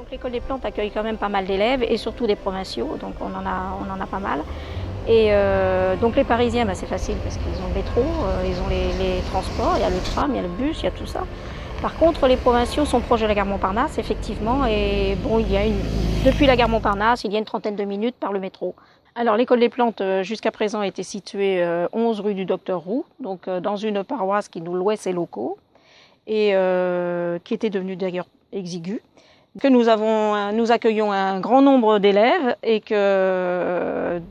Donc l'école des plantes accueille quand même pas mal d'élèves et surtout des provinciaux, donc on en a pas mal. Et donc les Parisiens, c'est facile parce qu'ils ont le métro, ils ont les transports, il y a le tram, il y a le bus, il y a tout ça. Par contre, les provinciaux sont proches de la gare Montparnasse, effectivement, et bon, depuis la gare Montparnasse, il y a une trentaine de minutes par le métro. Alors l'école des plantes, jusqu'à présent, était située 11 rue du Docteur Roux, donc dans une paroisse qui nous louait ses locaux, et qui était devenue d'ailleurs exiguë. Que nous accueillons un grand nombre d'élèves et que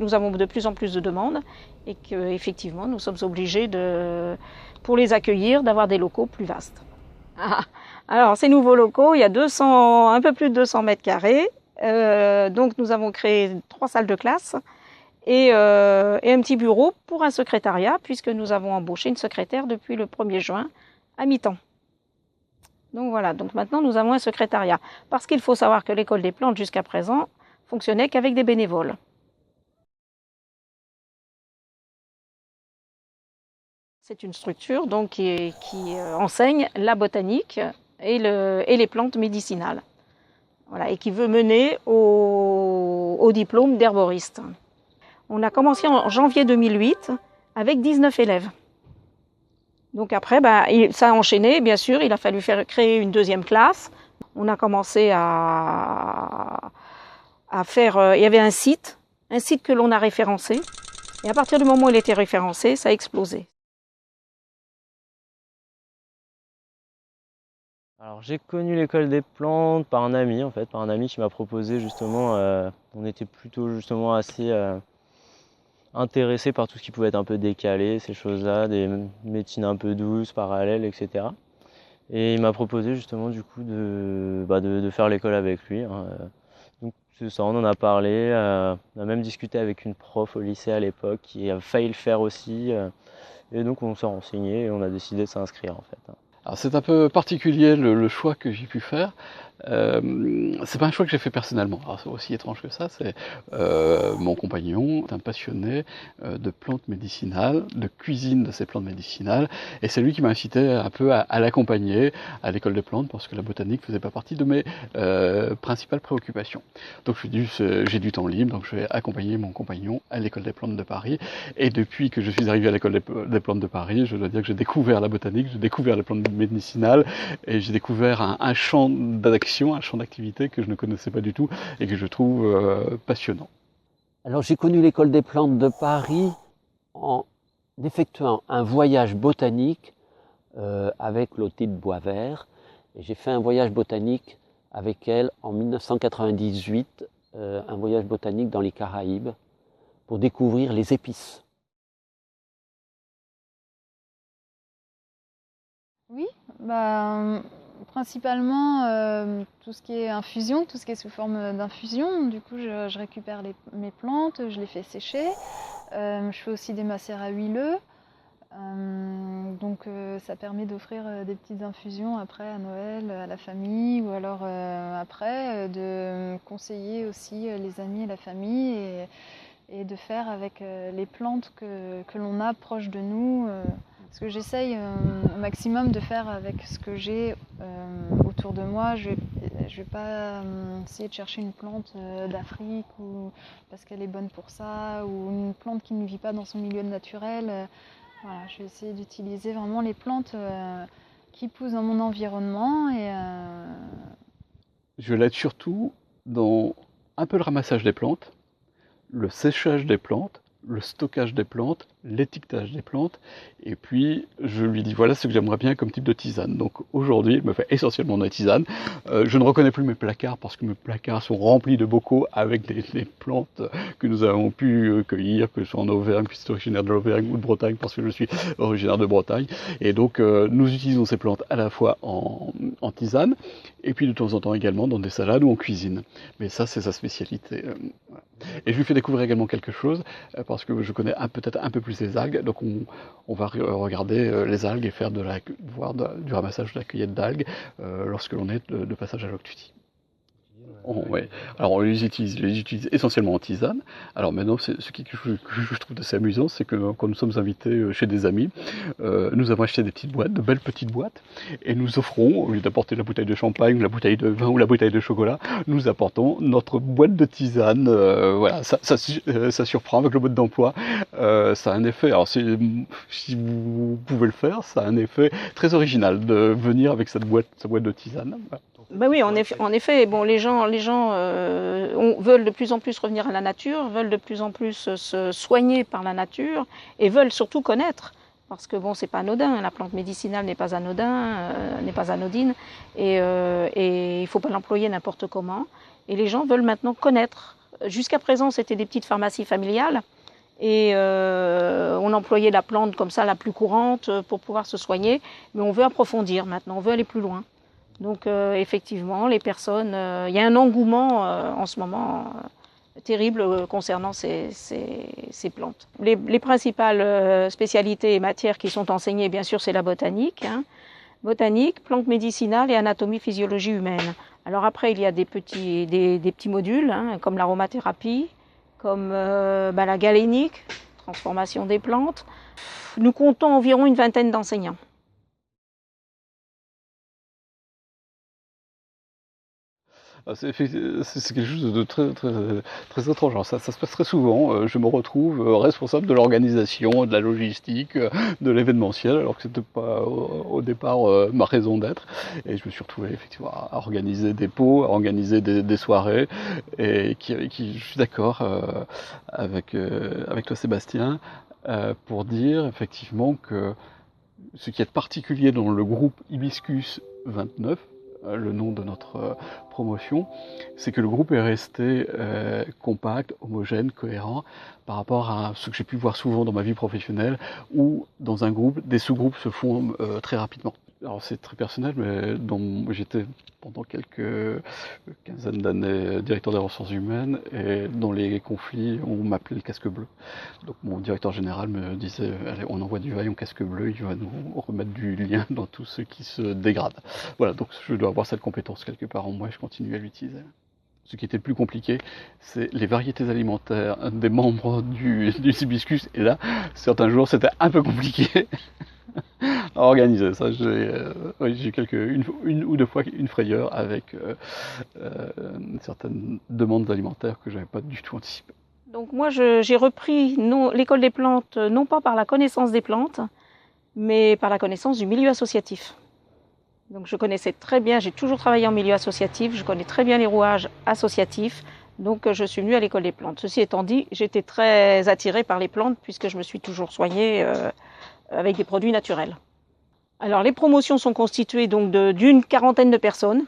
nous avons de plus en plus de demandes et qu'effectivement nous sommes obligés pour les accueillir d'avoir des locaux plus vastes. Alors ces nouveaux locaux, il y a un peu plus de 200 mètres carrés, donc nous avons créé 3 salles de classe et un petit bureau pour un secrétariat puisque nous avons embauché une secrétaire depuis le 1er juin à mi-temps. Donc voilà, donc maintenant nous avons un secrétariat. Parce qu'il faut savoir que l'école des plantes jusqu'à présent fonctionnait qu'avec des bénévoles. C'est une structure donc qui enseigne la botanique et les plantes médicinales. Voilà, et qui veut mener au diplôme d'herboriste. On a commencé en janvier 2008 avec 19 élèves. Donc après, ça a enchaîné, bien sûr, il a fallu créer une deuxième classe. On a commencé à faire, il y avait un site que l'on a référencé. Et à partir du moment où il était référencé, ça a explosé. Alors j'ai connu l'école des plantes par un ami en fait, par un ami qui m'a proposé justement, on était plutôt justement assez intéressé par tout ce qui pouvait être un peu décalé, ces choses-là, des médecines un peu douces, parallèles, etc. Et il m'a proposé justement du coup de faire l'école avec lui. Donc c'est ça, on en a parlé, on a même discuté avec une prof au lycée à l'époque qui a failli le faire aussi. Et donc on s'est renseigné et on a décidé de s'inscrire en fait. Alors c'est un peu particulier le choix que j'ai pu faire. C'est pas un choix que j'ai fait personnellement. Alors c'est aussi étrange que ça. C'est mon compagnon, un passionné de plantes médicinales, de cuisine de ces plantes médicinales, et c'est lui qui m'a incité un peu à l'accompagner à l'école des plantes parce que la botanique faisait pas partie de mes principales préoccupations. Donc j'ai du temps libre, donc je vais accompagner mon compagnon à l'école des plantes de Paris. Et depuis que je suis arrivé à l'école des plantes de Paris, je dois dire que j'ai découvert la botanique, j'ai découvert les plantes médicinales et j'ai découvert un champ d'action, un champ d'activité que je ne connaissais pas du tout et que je trouve passionnant. Alors j'ai connu l'école des plantes de Paris en effectuant un voyage botanique avec Lotte de Boisvert. Et j'ai fait un voyage botanique avec elle en 1998, un voyage botanique dans les Caraïbes pour découvrir les épices. Oui, principalement tout ce qui est infusion, tout ce qui est sous forme d'infusion. Du coup, je récupère mes plantes, je les fais sécher. Je fais aussi des macérats huileux. Donc ça permet d'offrir des petites infusions après à Noël, à la famille, ou alors après de conseiller aussi les amis et la famille et de faire avec les plantes que l'on a proches de nous. Ce que j'essaye au maximum de faire avec ce que j'ai autour de moi. Je vais pas essayer de chercher une plante d'Afrique parce qu'elle est bonne pour ça, ou une plante qui ne vit pas dans son milieu naturel. Voilà, je vais essayer d'utiliser vraiment les plantes qui poussent dans mon environnement. Je l'aide surtout dans un peu le ramassage des plantes, le séchage des plantes, le stockage des plantes, l'étiquetage des plantes, et puis je lui dis voilà ce que j'aimerais bien comme type de tisane. Donc aujourd'hui, il me fait essentiellement de la tisane. Je ne reconnais plus mes placards parce que mes placards sont remplis de bocaux avec des plantes que nous avons pu cueillir, que ce soit en Auvergne, que je suis originaire de l'Auvergne ou de Bretagne parce que je suis originaire de Bretagne. Et donc nous utilisons ces plantes à la fois en tisane et puis de temps en temps également dans des salades ou en cuisine. Mais ça c'est sa spécialité. Et je lui fais découvrir également quelque chose parce que je connais peut-être un peu plus les algues, donc on va regarder les algues et faire du ramassage de la cueillette d'algues lorsque l'on est de passage à l'Octuti. Ouais. Alors on les utilise essentiellement en tisane. Alors maintenant, ce que je trouve assez amusant, c'est que quand nous sommes invités chez des amis, nous avons acheté des petites boîtes, de belles petites boîtes, et nous offrons, au lieu d'apporter la bouteille de champagne, la bouteille de vin ou la bouteille de chocolat, nous apportons notre boîte de tisane. Voilà, ça surprend avec le mode d'emploi. Ça a un effet, alors si vous pouvez le faire, ça a un effet très original de venir avec sa boîte de tisane. Voilà. Ben oui, en effet, bon, les gens veulent de plus en plus revenir à la nature, veulent de plus en plus se soigner par la nature et veulent surtout connaître. Parce que bon, c'est pas anodin, la plante médicinale n'est pas anodine, et il ne faut pas l'employer n'importe comment. Et les gens veulent maintenant connaître. Jusqu'à présent, c'était des petites pharmacies familiales, et on employait la plante comme ça, la plus courante, pour pouvoir se soigner. Mais on veut approfondir maintenant, on veut aller plus loin. Donc effectivement, les personnes, il y a un engouement en ce moment terrible concernant ces plantes. Les principales spécialités et matières qui sont enseignées, bien sûr, c'est la botanique. Botanique, plantes médicinales et anatomie physiologie humaine. Alors après, il y a des petits modules, comme l'aromathérapie, comme la galénique, transformation des plantes. Nous comptons environ une vingtaine d'enseignants. C'est quelque chose de très étrange. Alors ça se passe très souvent. Je me retrouve responsable de l'organisation, de la logistique, de l'événementiel, alors que c'était pas au départ ma raison d'être. Et je me suis retrouvé effectivement à organiser des pots, à organiser des soirées, et je suis d'accord avec toi, Sébastien, pour dire effectivement que ce qui est particulier dans le groupe Hibiscus 29, le nom de notre promotion, c'est que le groupe est resté compact, homogène, cohérent par rapport à ce que j'ai pu voir souvent dans ma vie professionnelle, où dans un groupe, des sous-groupes se forment très rapidement. Alors c'est très personnel, mais j'étais pendant quelques quinzaines d'années directeur des ressources humaines, et dans les conflits, on m'appelait le casque bleu. Donc mon directeur général me disait, allez, on envoie du vaillant casque bleu, il va nous remettre du lien dans tout ce qui se dégrade. Voilà, donc je dois avoir cette compétence quelque part en moi, et je continue à l'utiliser. Ce qui était le plus compliqué, c'est les variétés alimentaires des membres du hibiscus, et là, certains jours, c'était un peu compliqué à organiser. Ça, j'ai une ou deux fois une frayeur avec certaines demandes alimentaires que j'avais pas du tout anticipées. Donc moi, j'ai repris l'école des plantes, non pas par la connaissance des plantes, mais par la connaissance du milieu associatif. Donc je connaissais très bien, j'ai toujours travaillé en milieu associatif, je connais très bien les rouages associatifs, donc je suis venue à l'école des plantes. Ceci étant dit, j'étais très attirée par les plantes puisque je me suis toujours soignée avec des produits naturels. Alors les promotions sont constituées donc d'une quarantaine de personnes,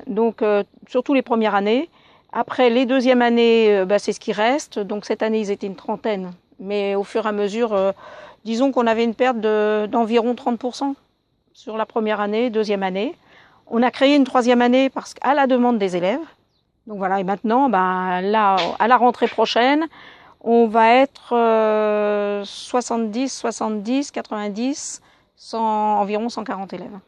donc surtout les premières années. Après les deuxièmes années, c'est ce qui reste, donc cette année ils étaient une trentaine, mais au fur et à mesure, disons qu'on avait une perte d'environ 30%. Sur la première année, deuxième année. On a créé une troisième année à la demande des élèves. Donc voilà, et maintenant, là, à la rentrée prochaine, on va être 70, 90, environ 140 élèves.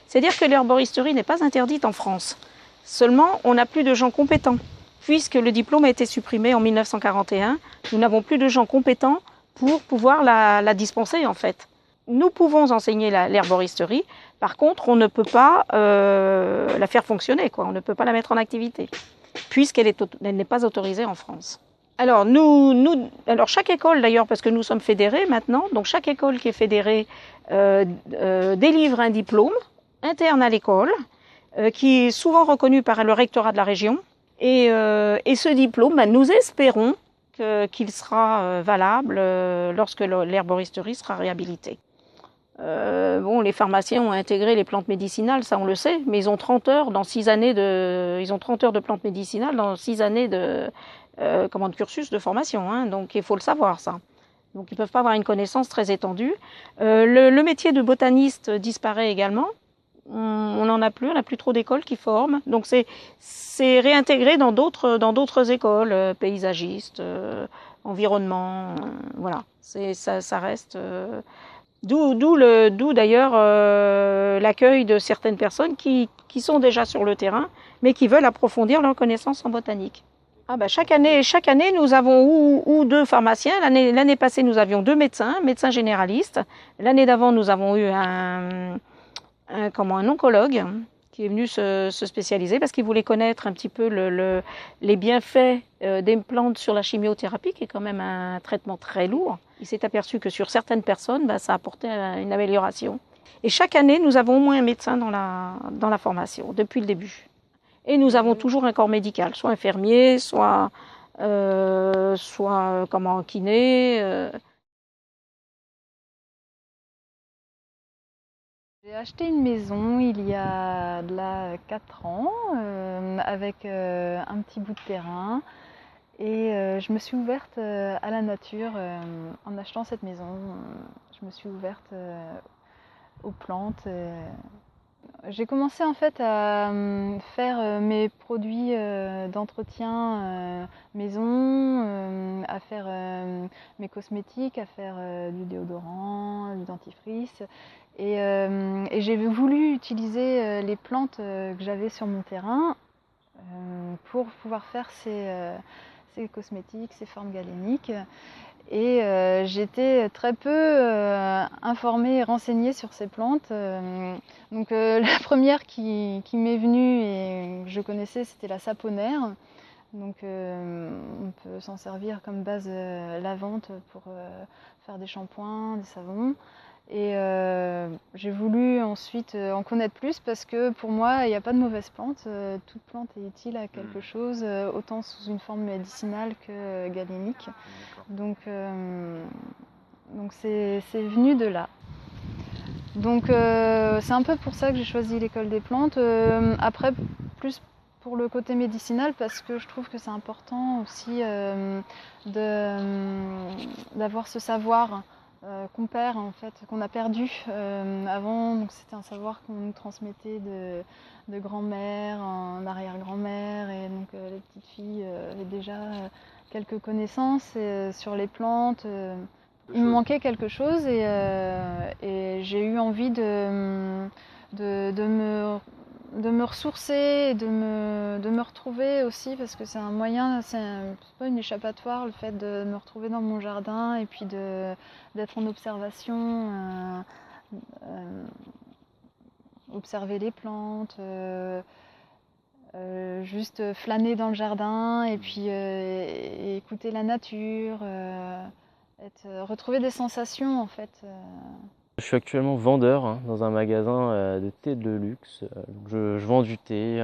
C'est-à-dire que l'herboristerie n'est pas interdite en France. Seulement, on n'a plus de gens compétents. Puisque le diplôme a été supprimé en 1941, nous n'avons plus de gens compétents pour pouvoir la dispenser en fait. Nous pouvons enseigner l'herboristerie, par contre on ne peut pas la faire fonctionner, on ne peut pas la mettre en activité, puisqu'elle n'est pas autorisée en France. Alors, alors chaque école d'ailleurs, parce que nous sommes fédérés maintenant, donc chaque école qui est fédérée délivre un diplôme interne à l'école, qui est souvent reconnu par le rectorat de la région, et ce diplôme, nous espérons qu'il sera valable lorsque l'herboristerie sera réhabilitée. Les pharmaciens ont intégré les plantes médicinales, ça on le sait, mais ils ont 30 heures dans 6 années ils ont 30 heures de plantes médicinales dans 6 années de cursus de formation, donc il faut le savoir ça. Donc ils ne peuvent pas avoir une connaissance très étendue. Le métier de botaniste disparaît également. On n'en a plus, on n'a plus trop d'écoles qui forment. Donc c'est réintégré dans d'autres écoles, paysagistes, environnement, voilà. Ça reste. D'où d'ailleurs l'accueil de certaines personnes qui sont déjà sur le terrain, mais qui veulent approfondir leurs connaissances en botanique. Ah bah chaque année, nous avons ou deux pharmaciens. L'année passée, nous avions deux médecins généralistes. L'année d'avant, nous avons eu un oncologue qui est venu se spécialiser parce qu'il voulait connaître un petit peu les bienfaits des plantes sur la chimiothérapie, qui est quand même un traitement très lourd. Il s'est aperçu que sur certaines personnes, ça apportait une amélioration. Et chaque année, nous avons au moins un médecin dans la formation, depuis le début. Et nous avons toujours un corps médical, soit infirmier, soit kiné. J'ai acheté une maison il y a de là 4 ans avec un petit bout de terrain et je me suis ouverte à la nature en achetant cette maison. Je me suis ouverte aux plantes. J'ai commencé en fait à faire mes produits d'entretien maison, à faire mes cosmétiques, à faire du déodorant, du dentifrice. Et j'ai voulu utiliser les plantes que j'avais sur mon terrain pour pouvoir faire ces cosmétiques, ces formes galéniques. Et j'étais très peu informée et renseignée sur ces plantes. Donc la première qui m'est venue et que je connaissais, c'était la saponaire. Donc on peut s'en servir comme base lavante pour faire des shampoings, des savons. Et j'ai voulu ensuite en connaître plus parce que pour moi, il n'y a pas de mauvaise plante. Toute plante est utile à quelque chose, autant sous une forme médicinale que galénique. Donc c'est venu de là. Donc c'est un peu pour ça que j'ai choisi l'école des plantes. Après, plus pour le côté médicinal, parce que je trouve que c'est important aussi d'avoir ce savoir qu'on perd en fait, qu'on a perdu avant. Donc c'était un savoir qu'on nous transmettait de grand-mère en arrière-grand-mère, et donc les petites filles avaient déjà quelques connaissances sur les plantes. Il me manquait quelque chose et j'ai eu envie de me ressourcer et de me retrouver aussi, parce que c'est un moyen, c'est pas une échappatoire, le fait de me retrouver dans mon jardin et puis d'être en observation, observer les plantes, juste flâner dans le jardin et puis écouter la nature, retrouver des sensations en fait. Je suis actuellement vendeur dans un magasin de thé de luxe. Je vends du thé.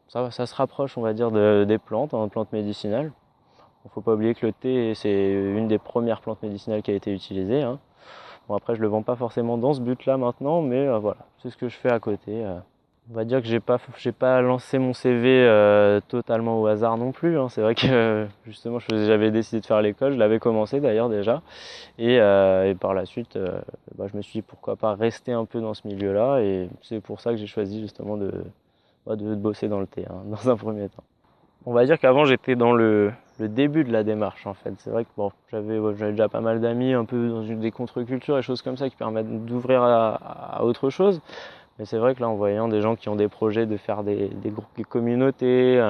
Ça se rapproche, on va dire, des plantes, plantes médicinales. Il ne faut pas oublier que le thé, c'est une des premières plantes médicinales qui a été utilisée. Bon, après, je ne le vends pas forcément dans ce but-là maintenant, mais voilà, c'est ce que je fais à côté. On va dire que j'ai pas lancé mon CV totalement au hasard non plus. C'est vrai que justement, j'avais décidé de faire l'école, je l'avais commencé d'ailleurs déjà. Et par la suite, je me suis dit pourquoi pas rester un peu dans ce milieu-là. Et c'est pour ça que j'ai choisi justement de bosser dans le thé, dans un premier temps. On va dire qu'avant, j'étais dans le début de la démarche en fait. C'est vrai que j'avais déjà pas mal d'amis un peu dans des contre-cultures et choses comme ça qui permettent d'ouvrir à autre chose. Mais c'est vrai que là, en voyant des gens qui ont des projets de faire des communautés,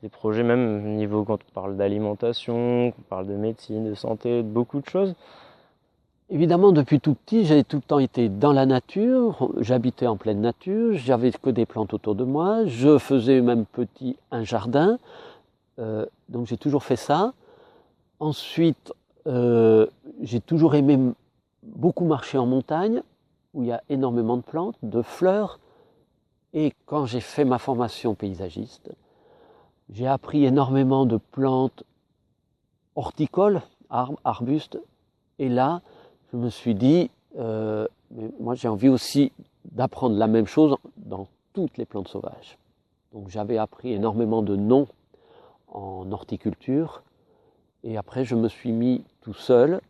des projets même au niveau quand on parle d'alimentation, qu'on parle de médecine, de santé, de beaucoup de choses. Évidemment, depuis tout petit, j'ai tout le temps été dans la nature, j'habitais en pleine nature, j'avais que des plantes autour de moi, je faisais même petit un jardin, donc j'ai toujours fait ça. Ensuite, j'ai toujours aimé beaucoup marcher en montagne, où il y a énormément de plantes, de fleurs. Et quand j'ai fait ma formation paysagiste, j'ai appris énormément de plantes horticoles, arbres, arbustes. Et là, je me suis dit, mais moi j'ai envie aussi d'apprendre la même chose dans toutes les plantes sauvages. Donc j'avais appris énormément de noms en horticulture. Et après, je me suis mis tout seul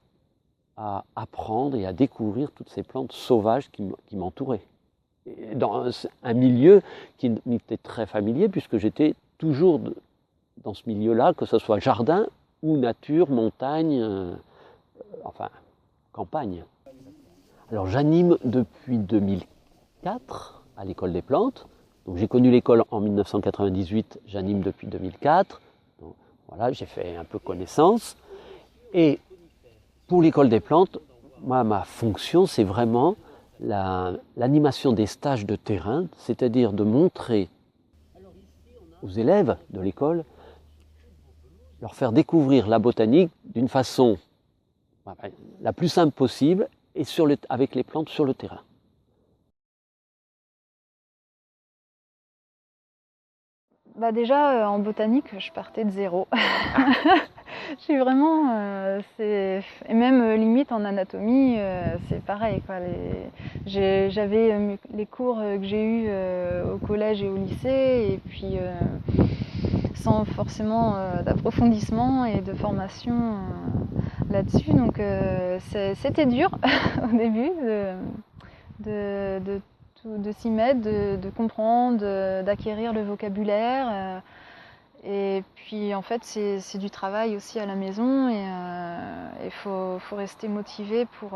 à apprendre et à découvrir toutes ces plantes sauvages qui m'entouraient. Dans un milieu qui m'était très familier, puisque j'étais toujours dans ce milieu-là, que ce soit jardin ou nature, montagne, enfin campagne. Alors j'anime depuis 2004 à l'école des plantes. Donc j'ai connu l'école en 1998, j'anime depuis 2004. Donc, voilà, j'ai fait un peu connaissance. Et pour l'école des plantes, moi, ma fonction, c'est vraiment l'animation des stages de terrain, c'est-à-dire de montrer aux élèves de l'école, leur faire découvrir la botanique d'une façon la plus simple possible et avec les plantes sur le terrain. Bah déjà, en botanique, je partais de zéro. Je suis vraiment... et même limite en anatomie, c'est pareil, quoi. J'avais les cours que j'ai eus au collège et au lycée, et puis sans forcément d'approfondissement et de formation là-dessus. Donc c'était dur au début de s'y mettre, de comprendre, d'acquérir le vocabulaire. Et puis en fait c'est du travail aussi à la maison et il faut rester motivé pour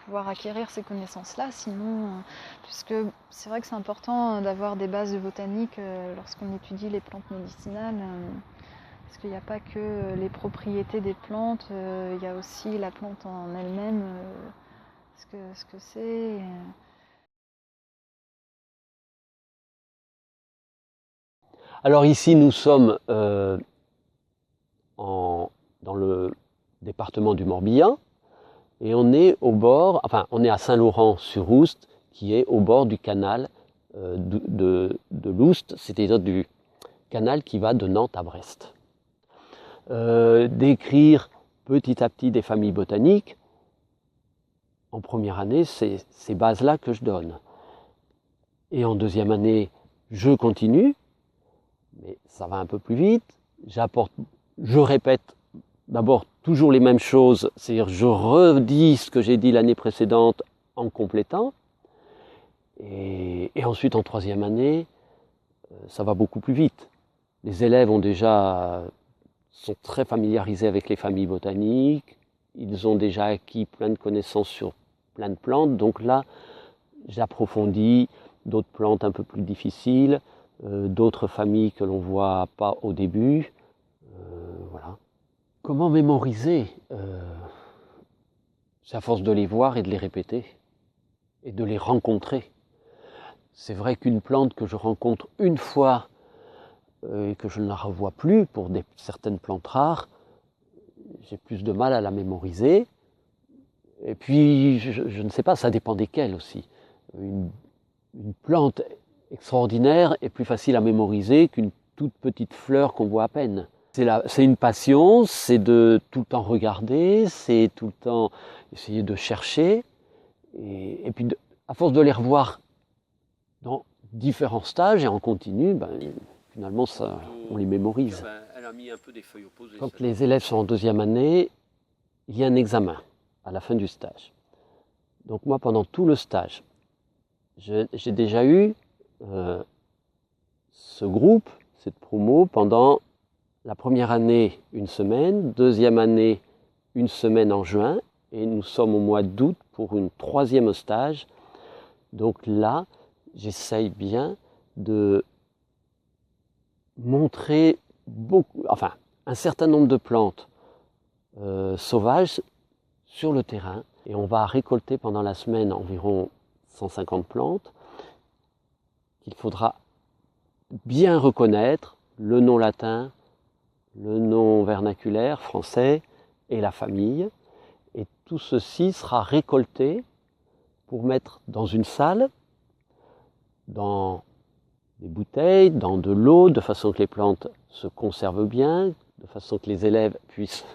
pouvoir acquérir ces connaissances-là. Sinon, puisque c'est vrai que c'est important d'avoir des bases de botanique lorsqu'on étudie les plantes médicinales. Parce qu'il n'y a pas que les propriétés des plantes, il y a aussi la plante en elle-même, ce que c'est. Alors ici, nous sommes dans le département du Morbihan et on est au bord, enfin on est à Saint-Laurent-sur-Oust, qui est au bord du canal de l'Oust, c'est-à-dire du canal qui va de Nantes à Brest. D'écrire petit à petit des familles botaniques, en première année, c'est ces bases-là que je donne. Et en deuxième année, je continue, mais ça va un peu plus vite. Je répète d'abord toujours les mêmes choses, c'est-à-dire je redis ce que j'ai dit l'année précédente en complétant. Et ensuite, en troisième année, ça va beaucoup plus vite. Les élèves sont très familiarisés avec les familles botaniques, ils ont déjà acquis plein de connaissances sur plein de plantes, donc là, j'approfondis d'autres plantes un peu plus difficiles, d'autres familles que l'on ne voit pas au début. Voilà. Comment mémoriser c'est à force de les voir et de les répéter, et de les rencontrer. C'est vrai qu'une plante que je rencontre une fois et que je ne la revois plus pour certaines plantes rares, j'ai plus de mal à la mémoriser. Et puis, je ne sais pas, ça dépend desquelles aussi. Une plante extraordinaire est plus facile à mémoriser qu'une toute petite fleur qu'on voit à peine. C'est une passion, c'est de tout le temps regarder, c'est tout le temps essayer de chercher. Et puis, à force de les revoir dans différents stages et en continu, finalement, on les mémorise. Elle a mis un peu des feuilles opposées. Quand les élèves sont en deuxième année, il y a un examen à la fin du stage. Donc moi, pendant tout le stage, j'ai déjà eu ce groupe, cette promo, pendant la première année, une semaine, deuxième année, une semaine en juin, et nous sommes au mois d'août pour une troisième stage. Donc là, j'essaye bien de montrer un certain nombre de plantes sauvages sur le terrain. Et on va récolter pendant la semaine environ 150 plantes qu'il faudra bien reconnaître, le nom latin, le nom vernaculaire français et la famille. Et tout ceci sera récolté pour mettre dans une salle, dans des bouteilles, dans de l'eau, de façon que les plantes se conservent bien, de façon que les élèves puissent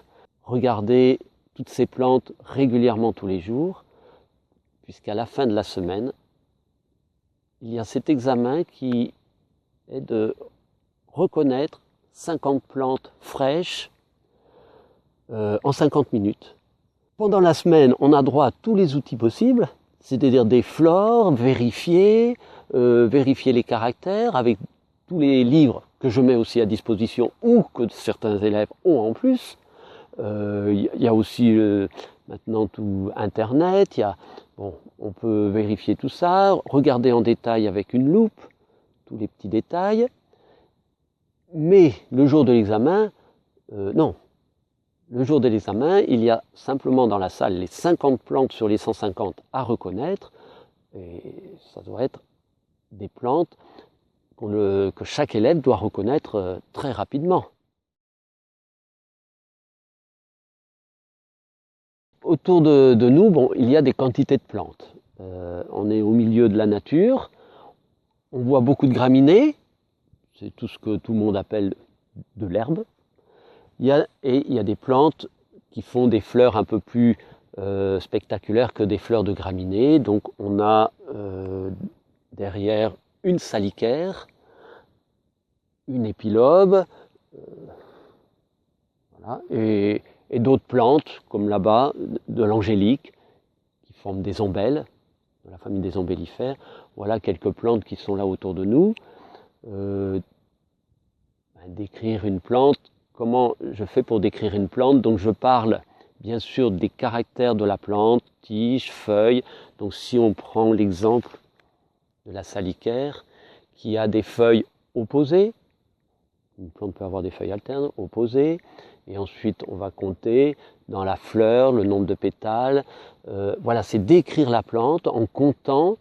regarder toutes ces plantes régulièrement tous les jours, puisqu'à la fin de la semaine, il y a cet examen qui est de reconnaître 50 plantes fraîches en 50 minutes. Pendant la semaine, on a droit à tous les outils possibles, c'est-à-dire des flores, vérifier les caractères avec tous les livres que je mets aussi à disposition ou que certains élèves ont en plus. Il y a aussi maintenant tout Internet, bon, on peut vérifier tout ça, regarder en détail avec une loupe, tous les petits détails. Mais le jour de l'examen, non. Le jour de l'examen, il y a simplement dans la salle les 50 plantes sur les 150 à reconnaître. Et ça doit être des plantes que chaque élève doit reconnaître très rapidement. Autour de nous, bon, il y a des quantités de plantes. On est au milieu de la nature, on voit beaucoup de graminées, c'est tout ce que tout le monde appelle de l'herbe. Il y a des plantes qui font des fleurs un peu plus spectaculaires que des fleurs de graminées. Donc on a derrière une salicaire, une épilobe, voilà, et d'autres plantes, comme là-bas, de l'angélique, qui forment des ombelles, de la famille des ombellifères. Voilà quelques plantes qui sont là autour de nous. Décrire une plante, comment je fais pour décrire une plante? Donc je parle bien sûr des caractères de la plante, tiges, feuilles. Donc si on prend l'exemple de la salicaire, qui a des feuilles opposées, une plante peut avoir des feuilles alternes, opposées, et ensuite on va compter dans la fleur le nombre de pétales. Voilà, c'est décrire la plante en comptant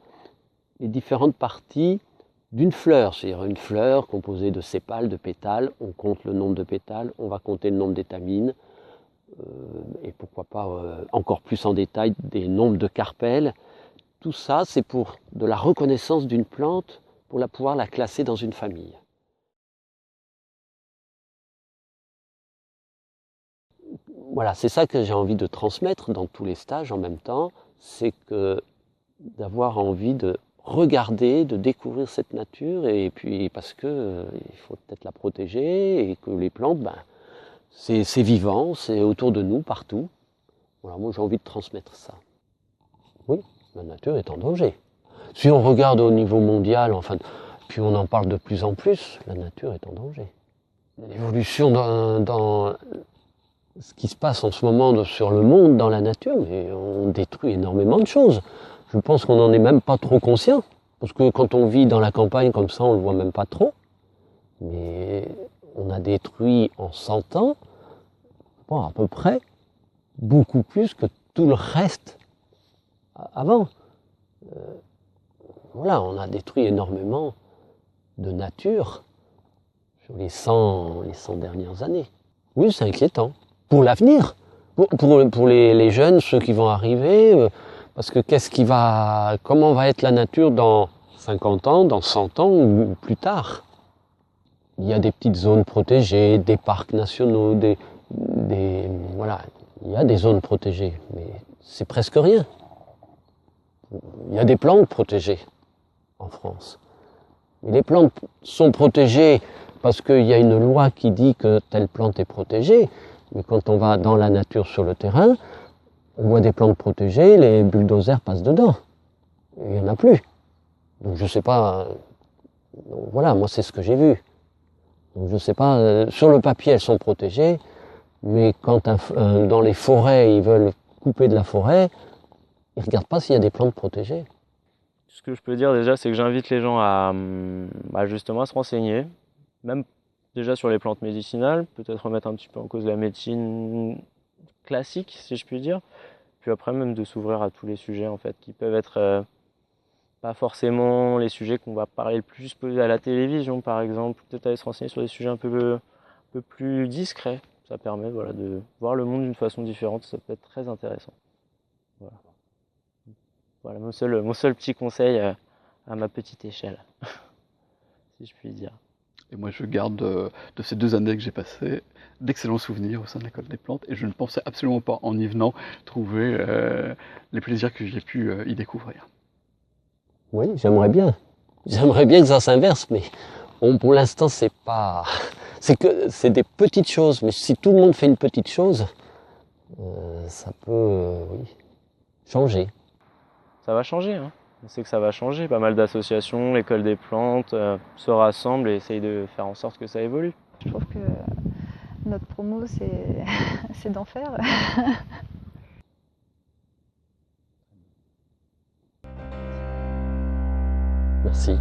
les différentes parties d'une fleur, c'est-à-dire une fleur composée de sépales, de pétales, on compte le nombre de pétales, on va compter le nombre d'étamines, et pourquoi pas encore plus en détail des nombres de carpelles. Tout ça, c'est pour de la reconnaissance d'une plante, pour pouvoir la classer dans une famille. Voilà, c'est ça que j'ai envie de transmettre dans tous les stages en même temps, c'est que d'avoir envie de regarder, de découvrir cette nature, et puis parce que il faut peut-être la protéger, et que les plantes, c'est vivant, c'est autour de nous, partout. Voilà, moi j'ai envie de transmettre ça. Oui, la nature est en danger. Si on regarde au niveau mondial, enfin, puis on en parle de plus en plus, la nature est en danger. L'évolution dans ce qui se passe en ce moment sur le monde, dans la nature, mais on détruit énormément de choses. Je pense qu'on n'en est même pas trop conscient, parce que quand on vit dans la campagne comme ça, on ne le voit même pas trop. Mais on a détruit en 100 ans, bon, à peu près, beaucoup plus que tout le reste avant. Voilà, on a détruit énormément de nature sur les 100 dernières années. Oui, c'est inquiétant. Pour l'avenir, pour les jeunes, ceux qui vont arriver, parce que comment va être la nature dans 50 ans, dans 100 ans ou plus tard? Il y a des petites zones protégées, des parcs nationaux, voilà, il y a des zones protégées, mais c'est presque rien. Il y a des plantes protégées en France. Mais les plantes sont protégées parce qu'il y a une loi qui dit que telle plante est protégée, mais quand on va dans la nature sur le terrain, on voit des plantes protégées, les bulldozers passent dedans. Il n'y en a plus. Donc je ne sais pas, voilà, moi c'est ce que j'ai vu. Donc je ne sais pas, sur le papier elles sont protégées, mais quand dans les forêts ils veulent couper de la forêt, ils ne regardent pas s'il y a des plantes protégées. Ce que je peux dire déjà, c'est que j'invite les gens à justement à se renseigner, même déjà sur les plantes médicinales, peut-être remettre un petit peu en cause la médecine classique, si je puis dire, puis après même de s'ouvrir à tous les sujets en fait, qui peuvent être pas forcément les sujets qu'on va parler le plus à la télévision par exemple, peut-être aller se renseigner sur des sujets un peu plus discrets, ça permet voilà, de voir le monde d'une façon différente, ça peut être très intéressant. Voilà mon seul petit conseil à ma petite échelle, si je puis dire. Et moi, je garde de ces 2 années que j'ai passées d'excellents souvenirs au sein de l'école des plantes, et je ne pensais absolument pas, en y venant, trouver les plaisirs que j'ai pu y découvrir. Oui, j'aimerais bien. J'aimerais bien que ça s'inverse, mais pour l'instant, c'est des petites choses. Mais si tout le monde fait une petite chose, ça peut changer. Ça va changer, hein. On sait que ça va changer. Pas mal d'associations, l'école des plantes se rassemblent et essayent de faire en sorte que ça évolue. Je trouve que notre promo, c'est d'en faire. Merci.